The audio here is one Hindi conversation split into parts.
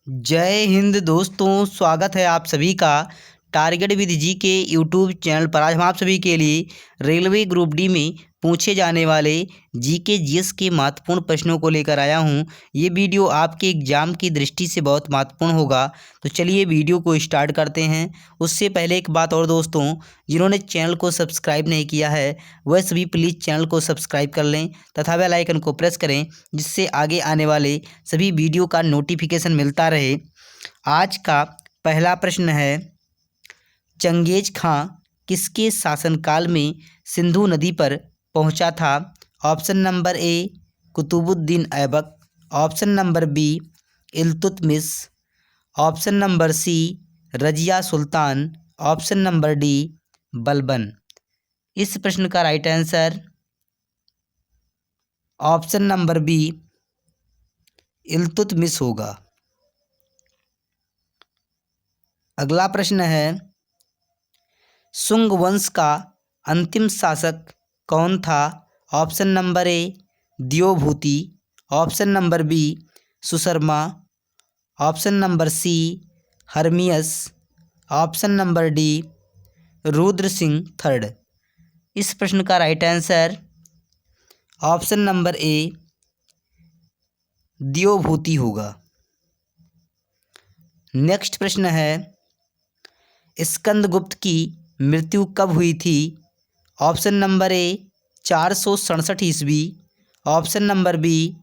जय हिंद दोस्तों, स्वागत है आप सभी का टारगेट विद जी के यूट्यूब चैनल पर। आज हम आप सभी के लिए रेलवे ग्रुप डी में पूछे जाने वाले जी के जीएस के महत्वपूर्ण प्रश्नों को लेकर आया हूं। ये वीडियो आपके एग्जाम की दृष्टि से बहुत महत्वपूर्ण होगा। तो चलिए वीडियो को स्टार्ट करते हैं। उससे पहले एक बात और दोस्तों, जिन्होंने चैनल को सब्सक्राइब नहीं किया है वह सभी प्लीज़ चैनल को सब्सक्राइब कर लें तथा बेल आइकन को प्रेस करें, जिससे आगे आने वाले सभी वीडियो का नोटिफिकेशन मिलता रहे। आज का पहला प्रश्न है, चंगेज खां किसके शासनकाल में सिंधु नदी पर पहुंचा था? Option number A Qutbuddin Aibak, option number B Iltutmish, option number C Razia Sultan, option number D Balban. इस प्रश्न का right answer option number B Iltutmish होगा। अगला प्रश्न है, सुंग वंश का अंतिम शासक कौन था? Option number A Devabhuti, option number B Susharma, option number C Hermaeus, option number D Rudra Singh third. इस प्रश्न का right answer option number A Devabhuti होगा। नेक्स्ट प्रश्न है, स्कंदगुप्त की मृत्यु कब हुई थी? ऑप्शन नंबर ए 467 ईस्वी, ऑप्शन नंबर बी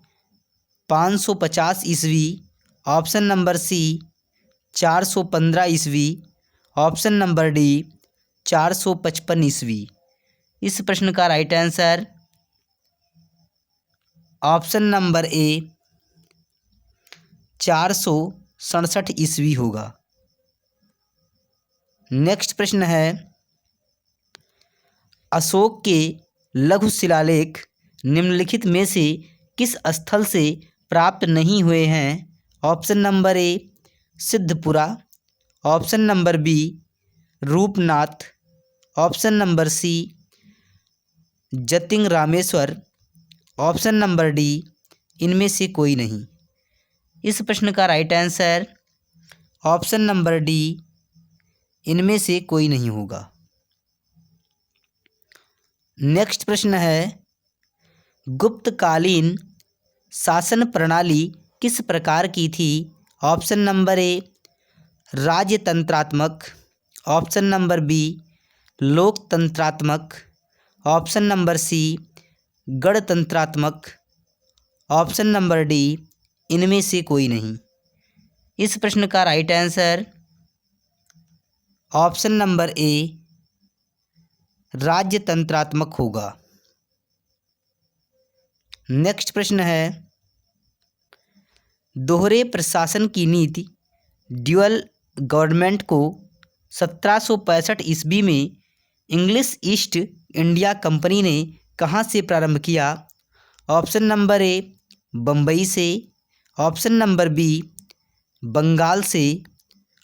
550 ईस्वी, ऑप्शन नंबर सी 415 ईस्वी, ऑप्शन नंबर डी 455 ईस्वी। इस प्रश्न का राइट आंसर ऑप्शन नंबर ए 467 ईस्वी होगा। नेक्स्ट प्रश्न है, अशोक के लघु शिलालेख निम्नलिखित में से किस स्थल से प्राप्त नहीं हुए हैं? Option number A Siddapura, option number B Rupnath, option number C Jatinga Rameshwar, option number D इनमें से कोई नहीं। इस प्रश्न का right answer option number D इनमें से कोई नहीं होगा। नेक्स्ट प्रश्न है, गुप्तकालीन शासन प्रणाली किस प्रकार की थी? ऑप्शन नंबर ए राजतंत्रात्मक, ऑप्शन नंबर बी लोकतंत्रात्मक, ऑप्शन नंबर सी गणतंत्रात्मक, ऑप्शन नंबर डी इनमें से कोई नहीं। इस प्रश्न का right answer option number A राज्यतंत्रात्मक होगा। नेक्स्ट प्रश्न है, दोहरे प्रशासन की नीति ड्यूअल गवर्नमेंट को 1765 ईस्वी में इंग्लिश ईस्ट इंडिया कंपनी ने कहाँ से प्रारंभ किया? ऑप्शन नंबर ए बम्बई से, ऑप्शन नंबर बी बंगाल से,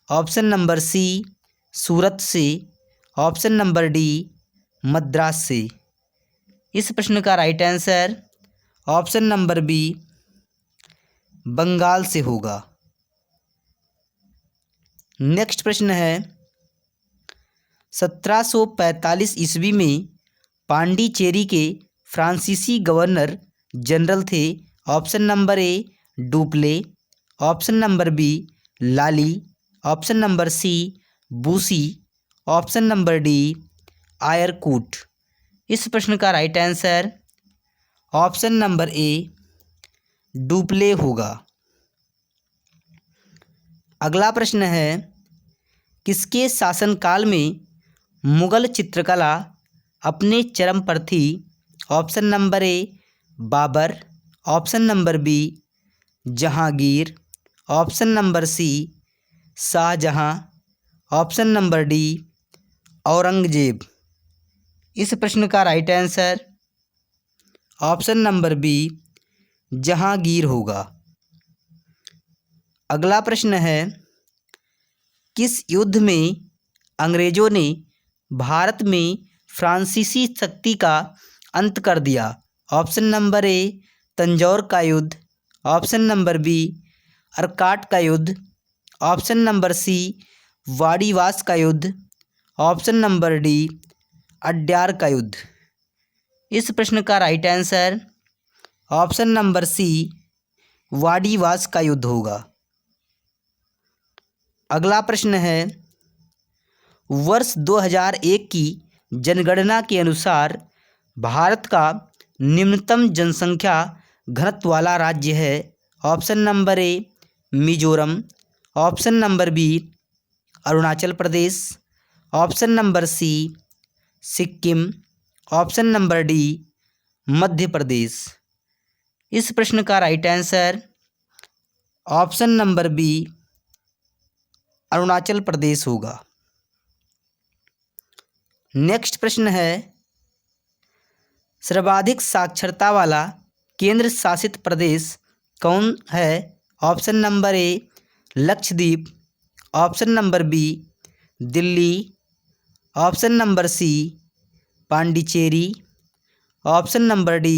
ऑप्शन नंबर सी सूरत से, ऑप्शन नंबर डी मद्रास से। इस प्रश्न का right answer option number B Bengal से होगा। नेक्स्ट प्रश्न है, 1745 ईस्वी में पांडिचेरी के फ्रांसीसी गवर्नर जनरल थे। Option number A Dupleix, option number B Lally, option number C Bussy, option number D Eyre Coote. इस प्रश्न का right answer option number A Dupleix होगा। अगला प्रश्न है, किसके शासनकाल में मुगल चित्रकला अपने चरम पर थी? Option number A Babur, option number B Jahangir, option number C Shahjahan, option number D Aurangzeb. इस प्रश्न का right answer option number B Jahangir होगा। अगला प्रश्न है, किस युद्ध में अंग्रेजों ने भारत में फ्रांसीसी शक्ति का अंत कर दिया? ऑप्शन नंबर ए तंजौर का युद्ध, ऑप्शन नंबर बी अर्काट का युद्ध, ऑप्शन नंबर सी वाड़ीवास का युद्ध, ऑप्शन नंबर डी अड्यार का युद्ध। इस प्रश्न का right answer option number C Wandiwash का युद्ध होगा। अगला प्रश्न है, वर्ष 2001 की जनगणना के अनुसार भारत का निम्नतम जनसंख्या घनत्व वाला राज्य है। Option number A Mizoram, option number B Arunachal Pradesh, option number C Sikkim, option number D Madhya Pradesh. इस प्रश्न का right answer option number B Arunachal Pradesh होगा। नेक्स्ट प्रश्न है, सर्वाधिक साक्षरता वाला केंद्र शासित प्रदेश कौन है? Option number A Lakshadweep, option number B Delhi, option number C Pondicherry, option number D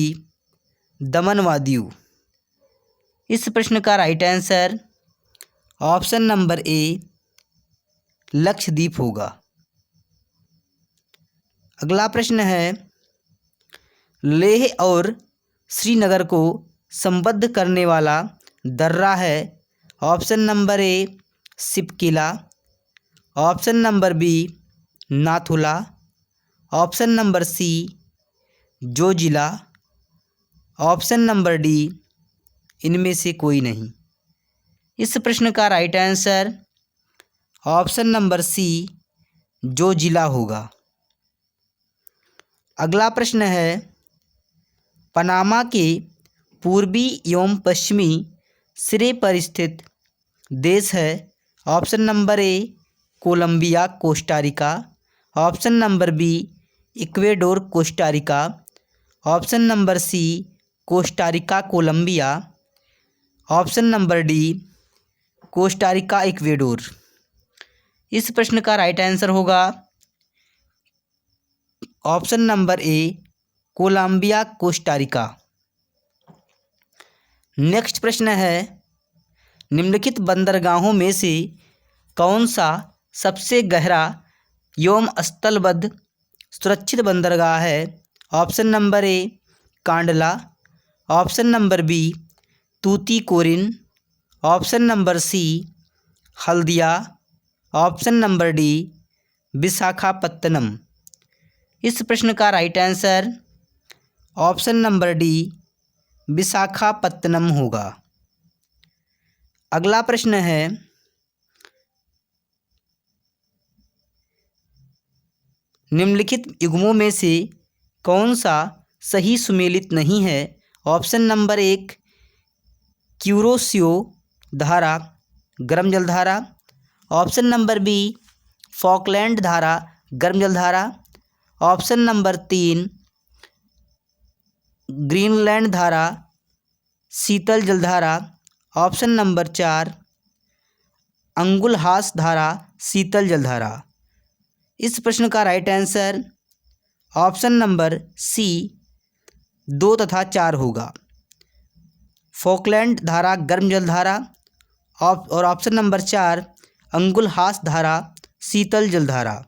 Daman व दीव। इस प्रश्न का right answer option number A Lakshadweep होगा। अगला प्रश्न है, लेह और श्रीनगर को संबद्ध करने वाला दर्रा है। Option number A Shipkila, option number B Nathula, option number C Zojila, option number D इनमें से कोई नहीं। इस प्रश्न का right answer option number C Zojila होगा। अगला प्रश्न है, पनामा के पूर्वी एवं पश्चिमी सिरे पर स्थित देश है। Option number A Colombia Costa Rica, option number B Ecuador Costa Rica, option number C Costa Rica Colombia, option number D Costa Rica Ecuador. इस प्रश्न का राइट आंसर होगा option number A Colombia Costa Rica. Next प्रश्न है, निम्नलिखित बंदरगाहों में से कौन सा सबसे गहरा एवं स्थलबद्ध सुरक्षित बंदरगाह है? Option number A Kandla, option number B Tuticorin, option number C Haldia, option number D Visakhapatnam. इस प्रश्न का right answer option number D Visakhapatnam होगा। अगला प्रश्न है, निम्नलिखित युग्मों में से कौन सा सही सुमेलित नहीं है? ऑप्शन नंबर एक क्यूरोसियो धारा गर्म जल धारा, ऑप्शन नंबर बी फॉकलैंड धारा गर्म जल धारा, ऑप्शन नंबर तीन ग्रीनलैंड धारा शीतल जलधारा, ऑप्शन नंबर चार अंगुलहास धारा शीतल जलधारा। इस प्रश्न का right answer option number C 2 तथा 4 होगा। फॉकलैंड धारा गर्म जलधारा और ऑप्शन नंबर 4 अंगुलहास धारा शीतल जलधारा।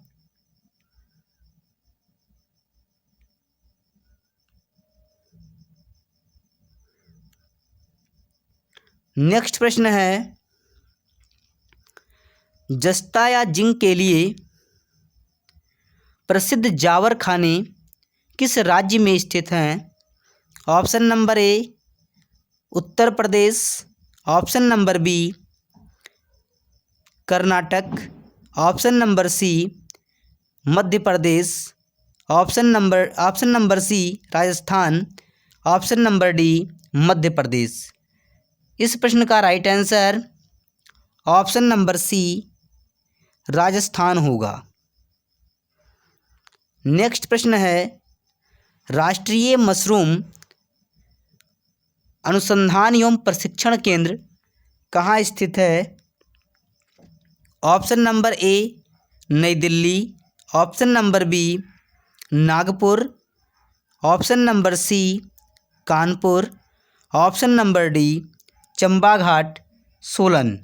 नेक्स्ट प्रश्न है, जस्ता या जिंक के लिए प्रसिद्ध जावर खाने किस राज्य में स्थित हैं? Option number A Uttar Pradesh, option number B Karnataka, option number C Madhya Pradesh, option number C Rajasthan, option number D Madhya Pradesh. इस प्रश्न का right answer option number C Rajasthan होगा। नेक्स्ट प्रश्न है, राष्ट्रीय मशरूम अनुसंधान एवं प्रशिक्षण केंद्र कहाँ स्थित है? Option number A New Delhi, option number B Nagpur, option number C Kanpur, option number D Chamba Ghat Solan.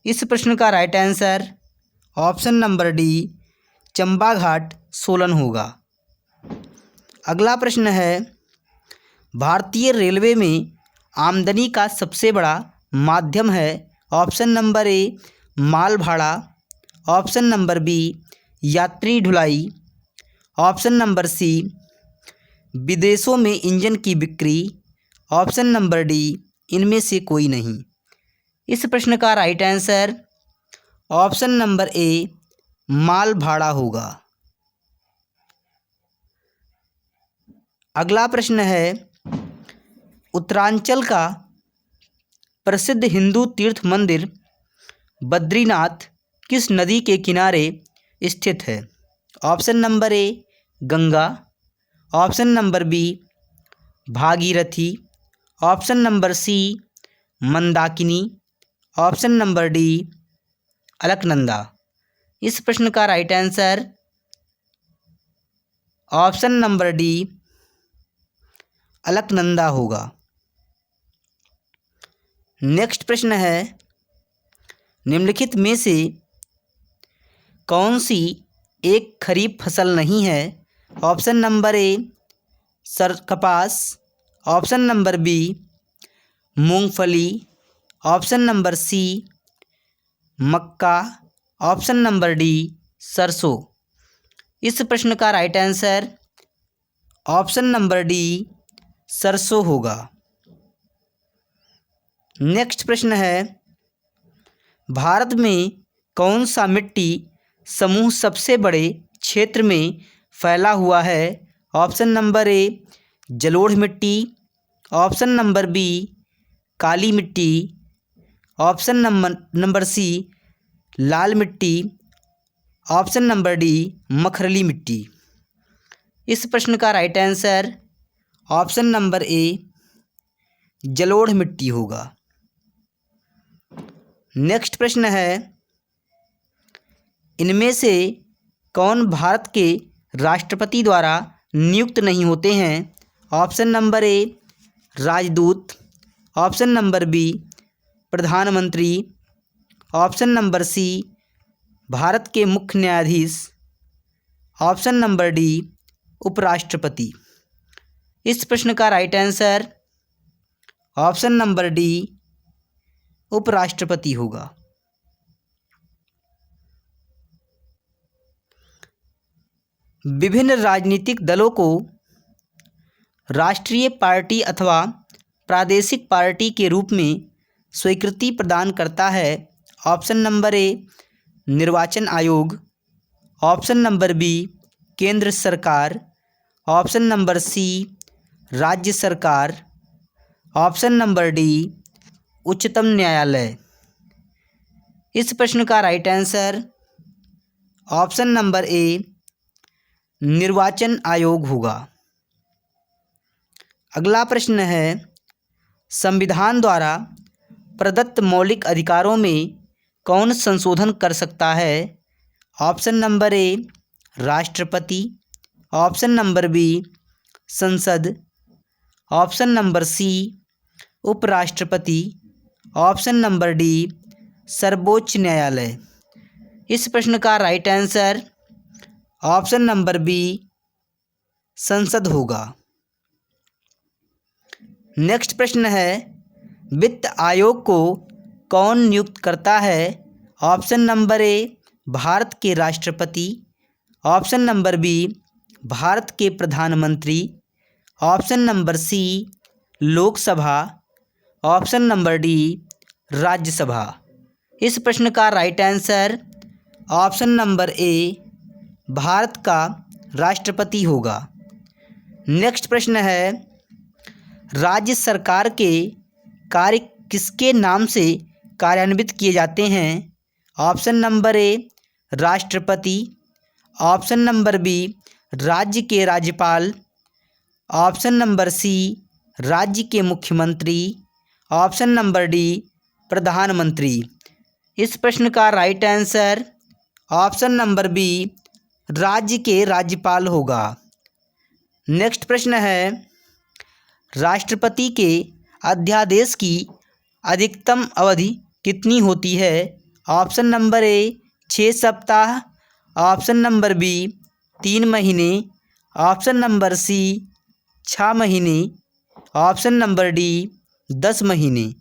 इस प्रश्न का right answer option number D Chamba Ghat Solan होगा। अगला प्रश्न है, भारतीय रेलवे में आमदनी का सबसे बड़ा माध्यम है। ऑप्शन नंबर ए माल भाड़ा, ऑप्शन नंबर बी यात्री ढुलाई, ऑप्शन नंबर सी विदेशों में इंजन की बिक्री, ऑप्शन नंबर डी इनमें से कोई नहीं। इस प्रश्न का right answer option number A माल भाड़ा होगा। अगला प्रश्न है, उत्तरांचल का प्रसिद्ध हिंदू तीर्थ मंदिर बद्रीनाथ किस नदी के किनारे स्थित है। Option number A Ganga, option number B Bhagirathi, option number C Mandakini, option number D Alaknanda. इस प्रश्न का right answer option number D Alaknanda होगा। नेक्स्ट प्रश्न है, निम्नलिखित में से कौन सी एक खरीफ फसल नहीं है। ऑप्शन नंबर ए कपास, ऑप्शन नंबर बी मूंगफली, ऑप्शन नंबर सी मक्का, ऑप्शन नंबर डी सरसों। इस प्रश्न का right answer option number D सरसों होगा। नेक्स्ट प्रश्न है, भारत में कौन सा मिट्टी समूह सबसे बड़े क्षेत्र में फैला हुआ है। ऑप्शन नंबर ए जलोढ़ मिट्टी, ऑप्शन नंबर बी काली मिट्टी, ऑप्शन नंबर सी लाल मिट्टी, ऑप्शन नंबर डी मखरली मिट्टी। इस प्रश्न का राइट आंसर ऑप्शन नंबर ए जलोढ़ मिट्टी होगा। नेक्स्ट प्रश्न है, इनमें से कौन भारत के राष्ट्रपति द्वारा नियुक्त नहीं होते हैं। ऑप्शन नंबर ए राजदूत, ऑप्शन नंबर बी प्रधानमंत्री, ऑप्शन नंबर सी भारत के मुख्य न्यायाधीश, ऑप्शन नंबर डी उपराष्ट्रपति। इस प्रश्न का right answer option number D उपराष्ट्रपति होगा। विभिन्न राजनीतिक दलों को राष्ट्रीय पार्टी अथवा प्रादेशिक पार्टी के रूप में स्वीकृति प्रदान करता है। ऑप्शन नंबर ए निर्वाचन आयोग, ऑप्शन नंबर बी केंद्र सरकार, ऑप्शन नंबर सी राज्य सरकार, ऑप्शन नंबर डी उच्चतम न्यायालय। इस प्रश्न का राइट आंसर ऑप्शन नंबर ए निर्वाचन आयोग होगा। अगला प्रश्न है, संविधान द्वारा प्रदत्त मौलिक अधिकारों में कौन संशोधन कर सकता है। ऑप्शन नंबर ए राष्ट्रपति, ऑप्शन नंबर बी संसद, ऑप्शन नंबर सी उपराष्ट्रपति, ऑप्शन नंबर डी सर्वोच्च न्यायालय। इस प्रश्न का right answer option number B संसद होगा। नेक्स्ट प्रश्न है, वित्त आयोग को कौन नियुक्त करता है। ऑप्शन नंबर ए भारत के राष्ट्रपति, ऑप्शन नंबर बी भारत के प्रधानमंत्री, option number C Lok Sabha, option number D Rajya Sabha. इस प्रश्न का right answer option number A Bharat का राष्ट्रपति होगा। नेक्स्ट प्रश्न है, राज्य सरकार के कार्य किसके नाम से कार्यान्वित किए जाते हैं। ऑप्शन नंबर ए राष्ट्रपति, ऑप्शन नंबर बी राज्य के राज्यपाल, ऑप्शन नंबर सी राज्य के मुख्यमंत्री, ऑप्शन नंबर डी प्रधानमंत्री। इस प्रश्न का right answer option number B राज्य के राज्यपाल होगा। नेक्स्ट प्रश्न है, राष्ट्रपति के अध्यादेश की अधिकतम अवधि कितनी होती है? ऑप्शन नंबर ए 6 सप्ताह, ऑप्शन नंबर बी 3 महीने, ऑप्शन नंबर सी 6 महीने, ऑप्शन नंबर डी 10 महीने।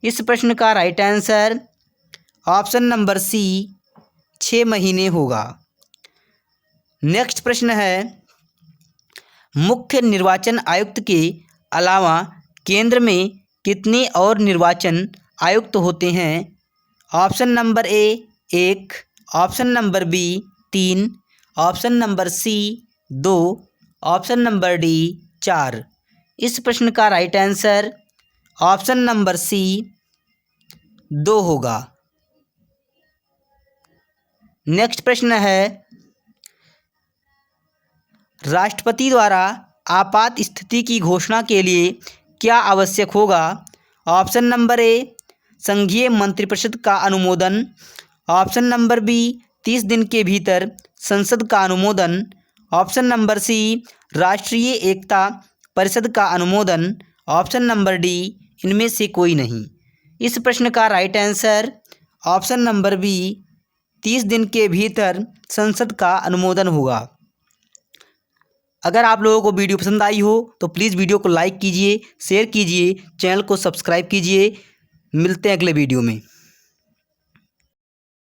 इस प्रश्न का right answer option number C 6 महीने होगा। नेक्स्ट प्रश्न है, मुख्य निर्वाचन आयुक्त के अलावा केंद्र में कितने और निर्वाचन आयुक्त होते हैं? Option number A 1, option number B 3, option number C 2, option number D 4। इस प्रश्न का right answer option number C 2 होगा। नेक्स्ट प्रश्न है, राष्ट्रपति द्वारा आपात स्थिति की घोषणा के लिए क्या आवश्यक होगा? ऑप्शन नंबर ए संघीय मंत्रिपरिषद का अनुमोदन, ऑप्शन नंबर बी 30 दिन के भीतर संसद का अनुमोदन, ऑप्शन नंबर सी राष्ट्रीय एकता परिषद का अनुमोदन, ऑप्शन नंबर डी इनमें से कोई नहीं। इस प्रश्न का right answer option number B 30 दिन के भीतर संसद का अनुमोदन होगा। अगर आप लोगों को वीडियो पसंद आई हो तो प्लीज़ वीडियो को लाइक कीजिए, शेयर कीजिए, चैनल को सब्सक्राइब कीजिए। मिलते हैं अगले वीडियो में।